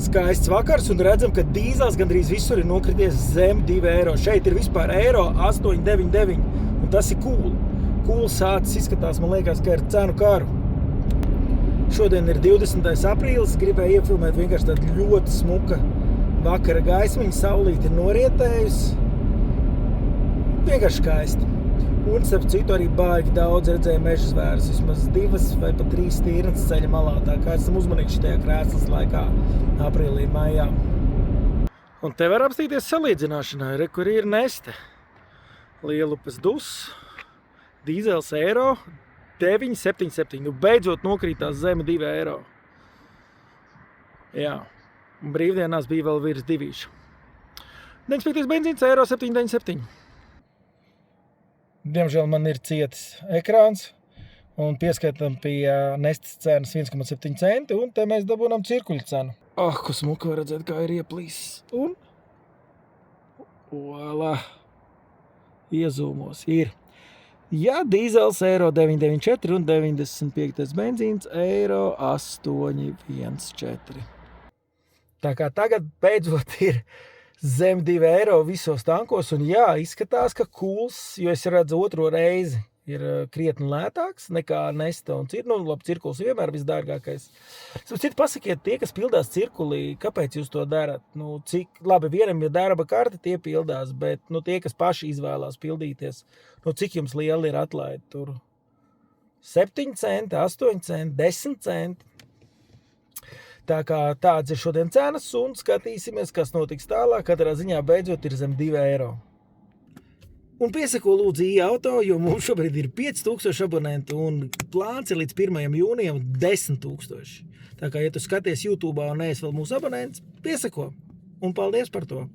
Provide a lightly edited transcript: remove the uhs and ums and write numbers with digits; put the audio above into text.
Skaists vakars un redzam, ka dīzels gandrīz visur ir nokrities zem 2 eiro. Šeit ir vispār eiro 8,99 un tas ir cool. Cool sācis izskatās, man liekas, ka ir cenu karu. Šodien ir 20. aprīlis, gribēju iefilmēt vienkārši tādu ļoti smuka vakara gaismiņa, saulīte ir norietējusi. Vienkārši skaisti. Un, starp citu, arī baigi daudz redzēja meža zvērus, vismaz 2 vai pat 3 stirnas ceļa malā, tā kā esam uzmanīgi šitajā krēslas laikā, aprīlī, maijā. Un te var apstīties salīdzināšanai, re, kur ir Neste. Lielupes Dus, dīzels eiro, 9,77. Nu, beidzot nokrītās zemi 2 eiro. Jā, un brīvdienās bija vēl virs 2. 95. benzīns eiro 7,97. Diemžēl man ir cietis ekrāns un pieskaitam pie Nestes cenas 1,7 centi un te mēs dabūnam cirkuļu cenu. Ko smuka var redzēt, kā ir ieplīsis. Un voilà, iezūmos ir. Jā, dīzels eiro 9,94 un 95. benzīns eiro 8,14. Tā kā tagad beidzot ir zem 2 eiro visos tankos, un jā, izskatās, ka cools, jo es redzu otro reizi, ir krietni lētāks nekā Neste un labi, cirkuls vienmēr visdārgākais. Citu pasakiet, tie, kas pildās cirkulī, kāpēc jūs to darat? Nu, cik, labi, vienam ir darba karta, tie pildās, bet tie, kas paši izvēlās pildīties, cik jums liela ir atlaide tur? 7 centi, 8 centi, 10 centi. Tā kā tāds ir šodien cenas un skatīsimies, kas notiks tālāk. Katrā ziņā beidzot ir zem 2 eiro. Un piesako lūdzu i-auto, jo mums šobrīd ir 5000 abonentu un plāns ir līdz 1. jūnijam 10 000. Tā kā, ja tu skaties YouTube'ā un neesi vēl mūsu abonents, piesako. Un paldies par to!